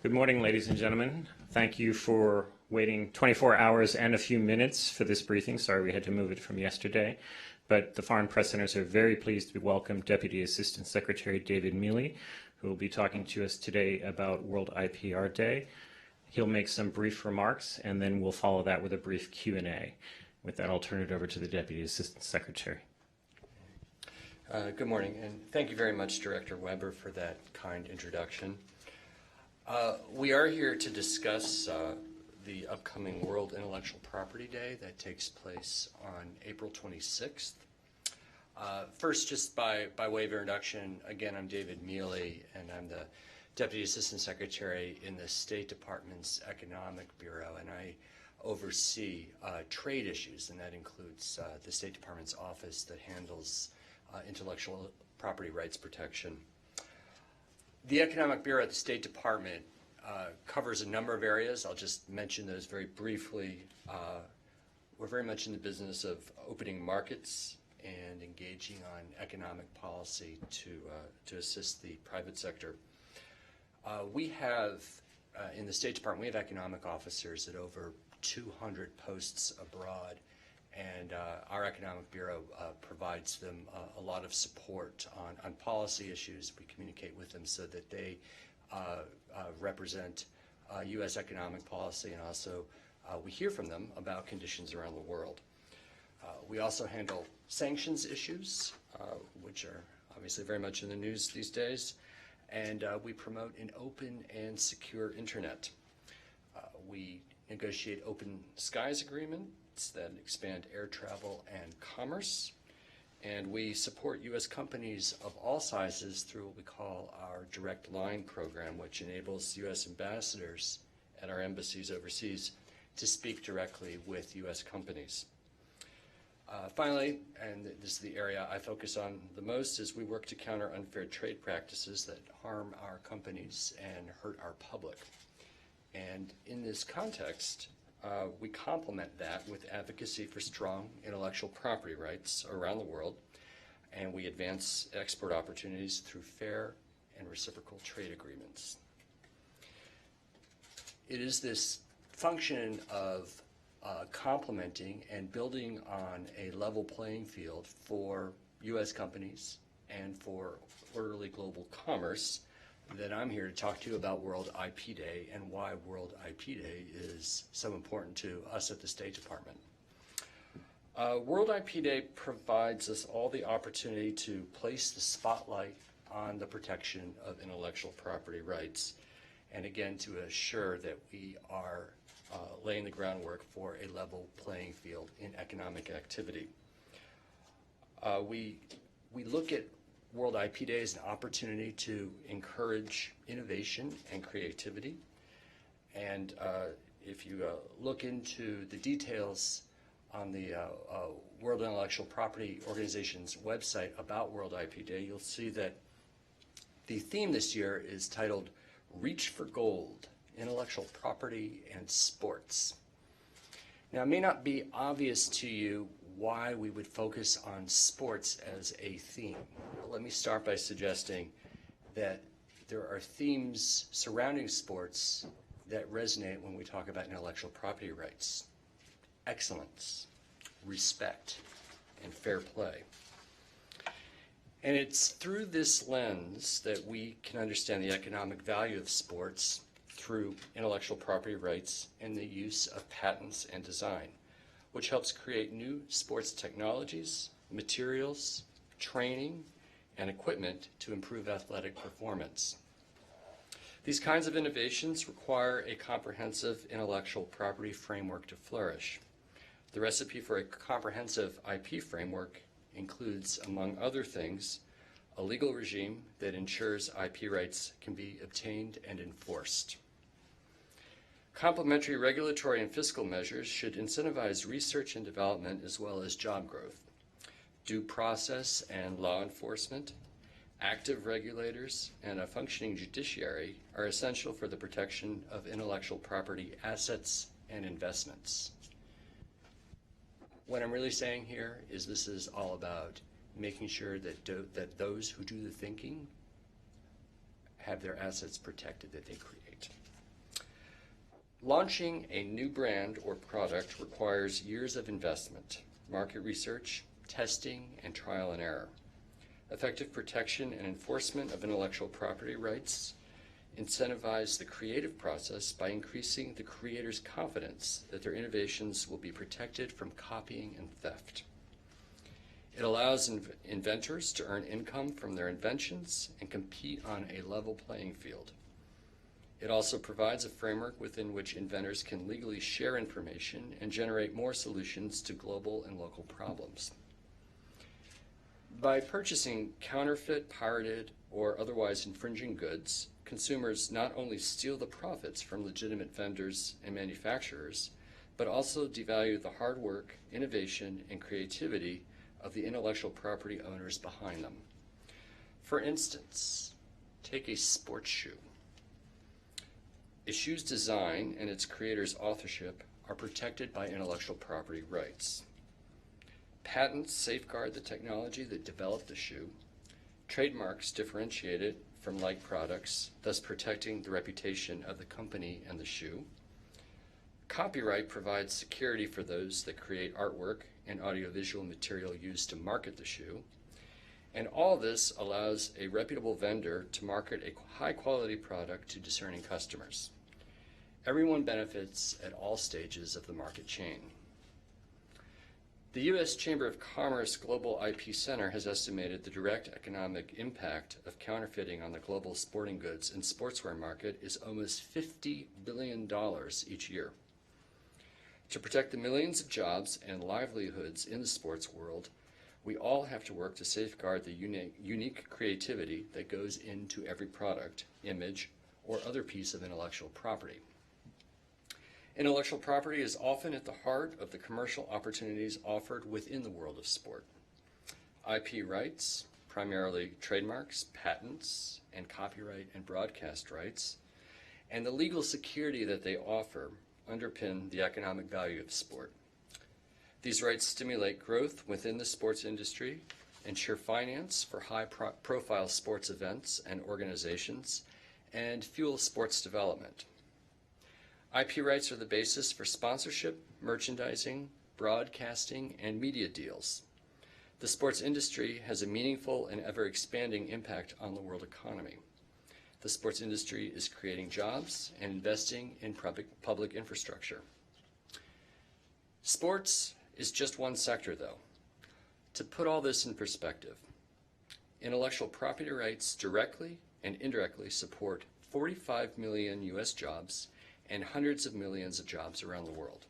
Good morning, ladies and gentlemen. Thank you for waiting 24 hours and a few minutes for this briefing. Sorry we had to move it from yesterday. But the Foreign Press Centers are very pleased to welcome Deputy Assistant Secretary David Mealy, who will be talking to us today about World IPR Day. He'll make some brief remarks, and then we'll follow that with a brief Q&A. With that, I'll turn it over to the Deputy Assistant Secretary. Good morning, and thank you very much, Director Weber, for that kind introduction. We are here to discuss the upcoming World Intellectual Property Day that takes place on April 26th. First, just by way of introduction, again, I'm David Mealy, and I'm the Deputy Assistant Secretary in the State Department's Economic Bureau, and I oversee trade issues, and that includes the State Department's office that handles intellectual property rights protection. The Economic Bureau at the State Department covers a number of areas. I'll just mention those very briefly. We're very much in the business of opening markets and engaging on economic policy to assist the private sector. We have, in the State Department, we have economic officers at over 200 posts abroad, and our Economic Bureau provides them a lot of support on policy issues. We communicate with them so that they represent U.S. economic policy, and also we hear from them about conditions around the world. We also handle sanctions issues, which are obviously very much in the news these days, and we promote an open and secure internet. We negotiate open skies agreements that expand air travel and commerce, and we support U.S. companies of all sizes through what we call our Direct Line program, which enables U.S. ambassadors at our embassies overseas to speak directly with U.S. companies. Finally, and this is the area I focus on the most, is we work to counter unfair trade practices that harm our companies and hurt our public. And in this context, we complement that with advocacy for strong intellectual property rights around the world, and we advance export opportunities through fair and reciprocal trade agreements. It is this function of complementing and building on a level playing field for U.S. companies and for orderly global commerce that I'm here to talk to you about World IP Day and why World IP Day is so important to us at the State Department. World IP Day provides us all the opportunity to place the spotlight on the protection of intellectual property rights, and again to assure that we are laying the groundwork for a level playing field in economic activity. We look at World IP Day is an opportunity to encourage innovation and creativity. And if you look into the details on the World Intellectual Property Organization's website about World IP Day, you'll see that the theme this year is titled Reach for Gold, Intellectual Property and Sports. Now, it may not be obvious to you why we would focus on sports as a theme. Let me start by suggesting that there are themes surrounding sports that resonate when we talk about intellectual property rights: excellence, respect, and fair play. And it's through this lens that we can understand the economic value of sports through intellectual property rights and the use of patents and design, which helps create new sports technologies, materials, training, and equipment to improve athletic performance. These kinds of innovations require a comprehensive intellectual property framework to flourish. The recipe for a comprehensive IP framework includes, among other things, a legal regime that ensures IP rights can be obtained and enforced. Complementary regulatory and fiscal measures should incentivize research and development as well as job growth. Due process and law enforcement, active regulators, and a functioning judiciary are essential for the protection of intellectual property assets and investments. What I'm really saying here is this is all about making sure that those who do the thinking have their assets protected that they create. Launching a new brand or product requires years of investment, market research, testing, and trial and error. Effective protection and enforcement of intellectual property rights incentivize the creative process by increasing the creator's confidence that their innovations will be protected from copying and theft. It allows inventors to earn income from their inventions and compete on a level playing field. It also provides a framework within which inventors can legally share information and generate more solutions to global and local problems. By purchasing counterfeit, pirated, or otherwise infringing goods, consumers not only steal the profits from legitimate vendors and manufacturers, but also devalue the hard work, innovation, and creativity of the intellectual property owners behind them. For instance, take a sports shoe. A shoe's design and its creator's authorship are protected by intellectual property rights. Patents safeguard the technology that developed the shoe. Trademarks differentiate it from like products, thus protecting the reputation of the company and the shoe. Copyright provides security for those that create artwork and audiovisual material used to market the shoe. And all this allows a reputable vendor to market a high-quality product to discerning customers. Everyone benefits at all stages of the market chain. The U.S. Chamber of Commerce Global IP Center has estimated the direct economic impact of counterfeiting on the global sporting goods and sportswear market is almost $50 billion each year. To protect the millions of jobs and livelihoods in the sports world, we all have to work to safeguard the unique creativity that goes into every product, image, or other piece of intellectual property. Intellectual property is often at the heart of the commercial opportunities offered within the world of sport. IP rights, primarily trademarks, patents, and copyright and broadcast rights, and the legal security that they offer underpin the economic value of sport. These rights stimulate growth within the sports industry, ensure finance for high-profile sports events and organizations, and fuel sports development. IP rights are the basis for sponsorship, merchandising, broadcasting, and media deals. The sports industry has a meaningful and ever-expanding impact on the world economy. The sports industry is creating jobs and investing in public infrastructure. Sports is just one sector, though. To put all this in perspective, intellectual property rights directly and indirectly support 45 million U.S. jobs and hundreds of millions of jobs around the world.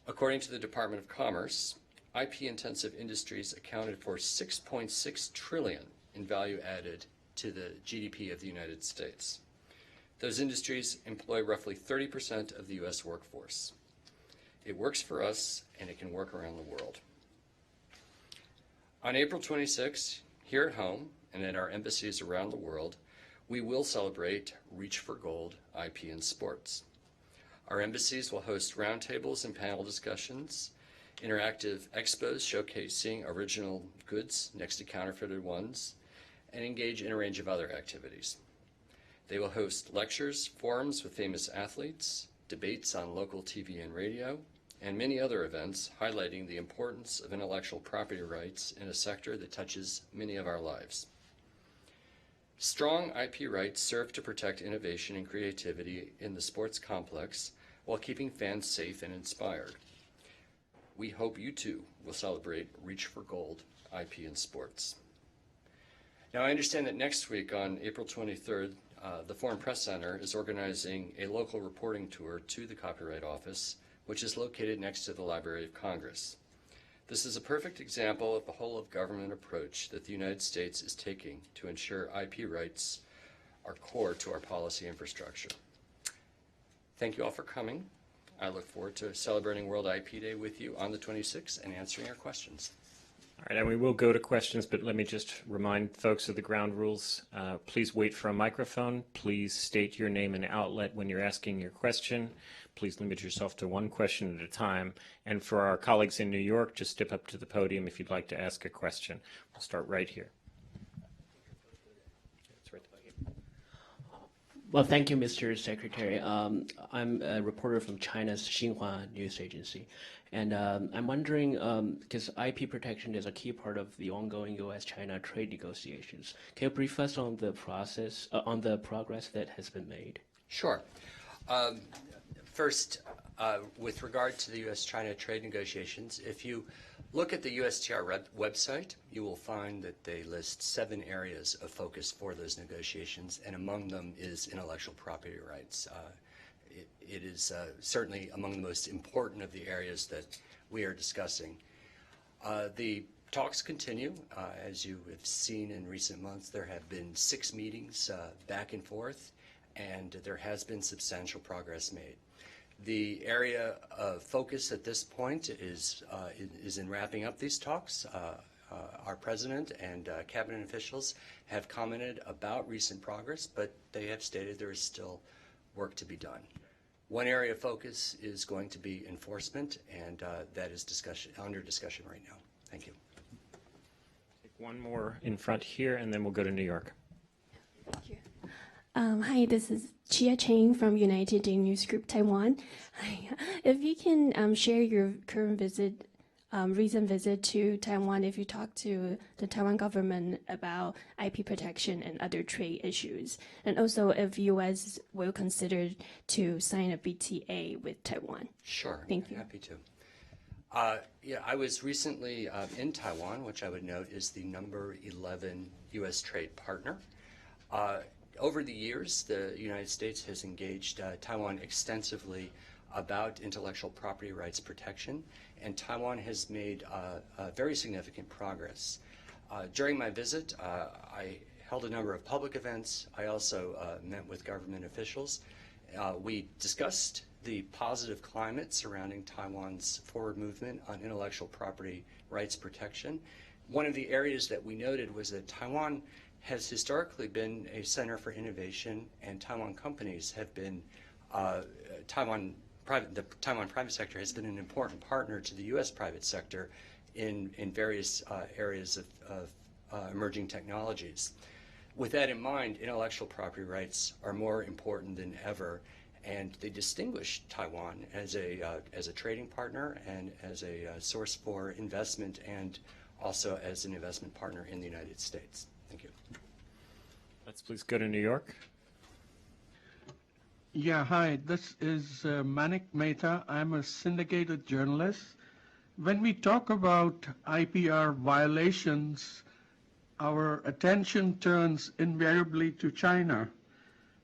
According to the Department of Commerce, IP-intensive industries accounted for $6.6 trillion in value added to the GDP of the United States. Those industries employ roughly 30% of the U.S. workforce. It works for us, and it can work around the world. On April 26, here at home and at our embassies around the world, we will celebrate Reach for Gold IP in sports. Our embassies will host roundtables and panel discussions, interactive expos showcasing original goods next to counterfeited ones, and engage in a range of other activities. They will host lectures, forums with famous athletes, debates on local TV and radio, and many other events highlighting the importance of intellectual property rights in a sector that touches many of our lives. Strong IP rights serve to protect innovation and creativity in the sports complex while keeping fans safe and inspired. We hope you too will celebrate Reach for Gold IP in sports. Now, I understand that next week on April 23rd, the Foreign Press Center is organizing a local reporting tour to the Copyright Office, which is located next to the Library of Congress. This is a perfect example of the whole-of-government approach that the United States is taking to ensure IP rights are core to our policy infrastructure. Thank you all for coming. I look forward to celebrating World IP Day with you on the 26th and answering your questions. All right, and we will go to questions, but let me just remind folks of the ground rules. Please wait for a microphone. Please state your name and outlet when you're asking your question. Please limit yourself to one question at a time. And for our colleagues in New York, just step up to the podium if you'd like to ask a question. We'll start right here. It's right here. Well, thank you, Mr. Secretary. I'm a reporter from China's Xinhua news agency, and I'm wondering, because IP protection is a key part of the ongoing U.S.-China trade negotiations. Can you brief us on the process, on the progress that has been made? Sure. First, with regard to the U.S.-China trade negotiations, if you look at the USTR website, you will find that they list 7 areas of focus for those negotiations, and among them is intellectual property rights. It is certainly among the most important of the areas that we are discussing. The talks continue. As you have seen in recent months, there have been 6 meetings back and forth, and there has been substantial progress made. The area of focus at this point is in wrapping up these talks. Our president and cabinet officials have commented about recent progress, but they have stated there is still work to be done. One area of focus is going to be enforcement, and that is under discussion right now. Thank you. Take one more in front here, and then we'll go to New York. Thank you. Hi, this is Chia Cheng from United Day News Group, Taiwan. Hi. If you can share your current visit, recent visit to Taiwan, if you talk to the Taiwan government about IP protection and other trade issues, and also if U.S. will consider to sign a BTA with Taiwan. Sure. Thank you. Happy to. Yeah, I was recently in Taiwan, which I would note is the number 11 U.S. trade partner. Over the years, the United States has engaged Taiwan extensively about intellectual property rights protection, and Taiwan has made very significant progress. During my visit, I held a number of public events. I also met with government officials. We discussed the positive climate surrounding Taiwan's forward movement on intellectual property rights protection. One of the areas that we noted was that Taiwan has historically been a center for innovation, and Taiwan companies have been, the Taiwan private sector has been an important partner to the U.S. private sector in various areas of emerging technologies. With that in mind, intellectual property rights are more important than ever, and they distinguish Taiwan as a trading partner and as a source for investment, and also as an investment partner in the United States. Thank you. Let's please go to New York. Yeah, hi, this is Manik Mehta. I'm a syndicated journalist. When we talk about IPR violations, our attention turns invariably to China.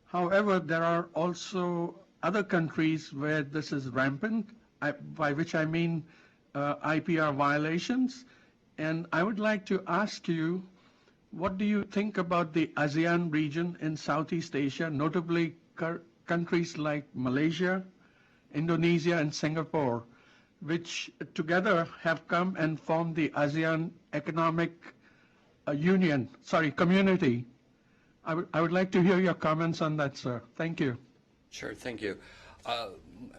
However, there are also other countries where this is rampant, by which I mean IPR violations. And I would like to ask you, what do you think about the ASEAN region in Southeast Asia, notably countries like Malaysia, Indonesia, and Singapore, which together have come and formed the ASEAN Economic Community? I would like to hear your comments on that, sir. Thank you. Sure, thank you.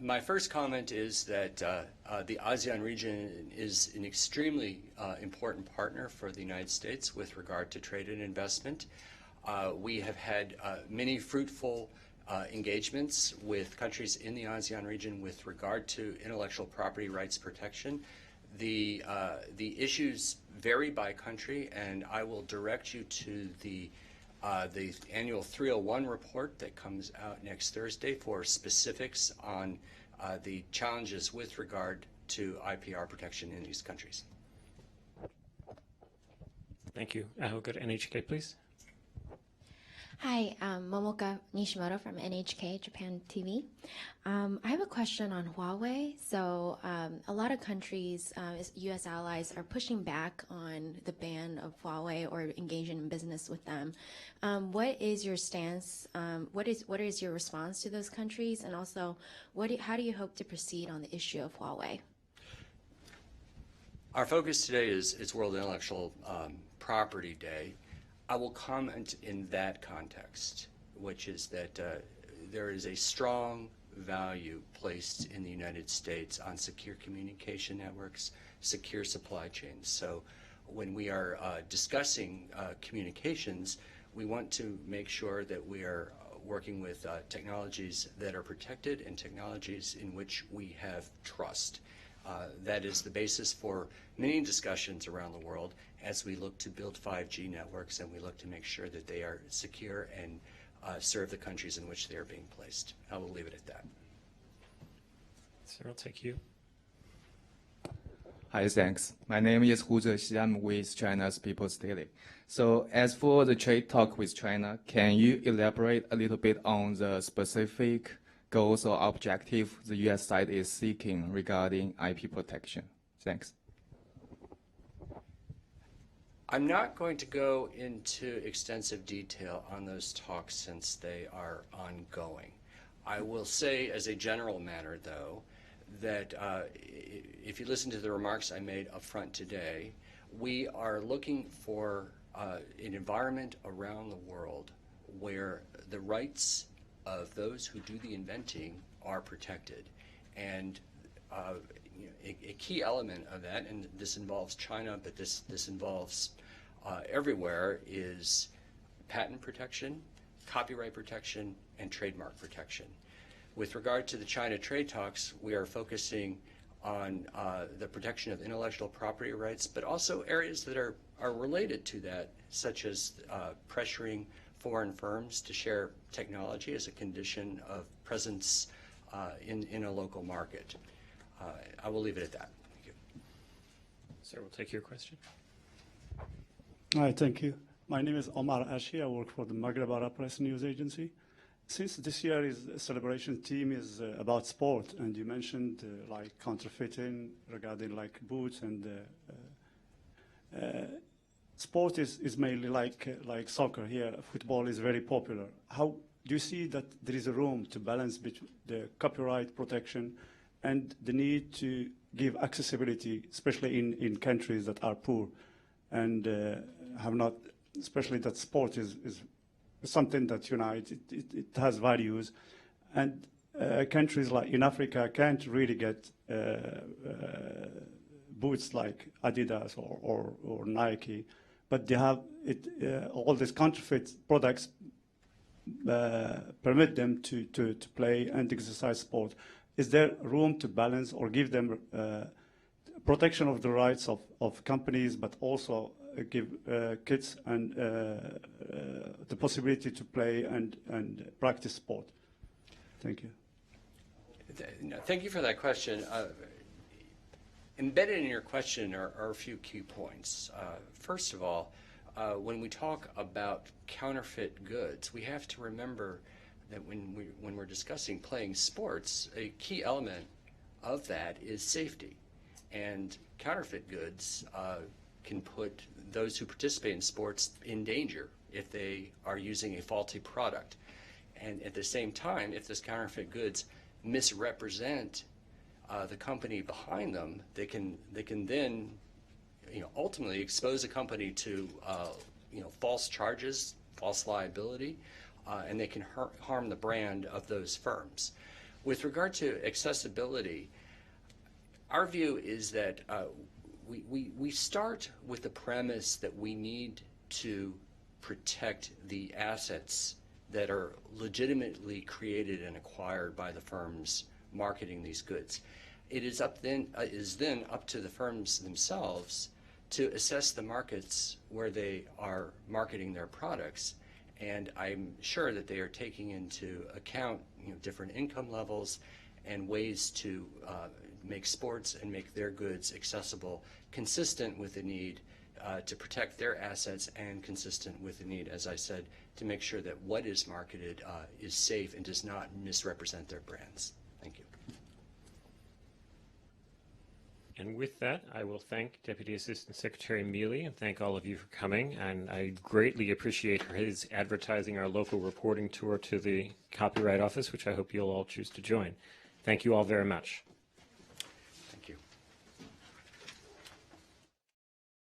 My first comment is that the ASEAN region is an extremely important partner for the United States with regard to trade and investment. We have had many fruitful engagements with countries in the ASEAN region with regard to intellectual property rights protection. The issues vary by country, and I will direct you to the annual 301 report that comes out next Thursday for specifics on the challenges with regard to IPR protection in these countries. Thank you. We'll go to NHK, please. Hi, Momoka Nishimoto from NHK Japan TV. I have a question on Huawei. So a lot of countries, U.S. allies, are pushing back on the ban of Huawei or engaging in business with them. What is your stance? What is your response to those countries? And also, how do you hope to proceed on the issue of Huawei? Our focus today is World Intellectual Property Day. I will comment in that context, which is that there is a strong value placed in the United States on secure communication networks, secure supply chains. So when we are discussing communications, we want to make sure that we are working with technologies that are protected and technologies in which we have trust. That is the basis for many discussions around the world as we look to build 5G networks and we look to make sure that they are secure and serve the countries in which they are being placed. I will leave it at that. Sir, I'll take you. Hi, thanks. My name is Hu Zexi. I'm with China's People's Daily. So as for the trade talk with China, can you elaborate a little bit on the specific goals or objective the U.S. side is seeking regarding IP protection? Thanks. I'm not going to go into extensive detail on those talks since they are ongoing. I will say as a general matter, though, that if you listen to the remarks I made up front today, we are looking for an environment around the world where the rights of those who do the inventing are protected. And a key element of that, and this involves China, but this involves everywhere, is patent protection, copyright protection, and trademark protection. With regard to the China trade talks, we are focusing on the protection of intellectual property rights, but also areas that are related to that, such as pressuring foreign firms to share technology as a condition of presence in a local market. I will leave it at that. Thank you. Sir, we'll take your question. Hi, thank you. My name is Omar Ashi. I work for the Maghreb Arab Press News Agency. Since this year's celebration theme is about sport, and you mentioned like counterfeiting regarding like boots and sport is mainly like soccer here. Football is very popular. How do you see that there is a room to balance between the copyright protection and the need to give accessibility, especially in countries that are poor and have not, especially that sport is something that unites, it has values, and countries like in Africa can't really get boots like Adidas or Nike, but they have all these counterfeit products permit them to play and exercise sport. Is there room to balance or give them protection of the rights of companies, but also give kids and the possibility to play and practice sport? Thank you. Thank you for that question. Embedded in your question are a few key points. First of all, when we talk about counterfeit goods, we have to remember that when we're discussing playing sports, a key element of that is safety. And counterfeit goods can put those who participate in sports in danger if they are using a faulty product. And at the same time, if those counterfeit goods misrepresent the company behind them, they can then ultimately expose a company to false charges, false liability, and they can harm the brand of those firms. With regard to accessibility, our view is that we start with the premise that we need to protect the assets that are legitimately created and acquired by the firms marketing these goods. It is then up to the firms themselves to assess the markets where they are marketing their products, and I'm sure that they are taking into account different income levels and ways to make sports and make their goods accessible, consistent with the need to protect their assets and consistent with the need, as I said, to make sure that what is marketed is safe and does not misrepresent their brands. Thank you. And with that, I will thank Deputy Assistant Secretary Mealy and thank all of you for coming. And I greatly appreciate his advertising our local reporting tour to the Copyright Office, which I hope you'll all choose to join. Thank you all very much.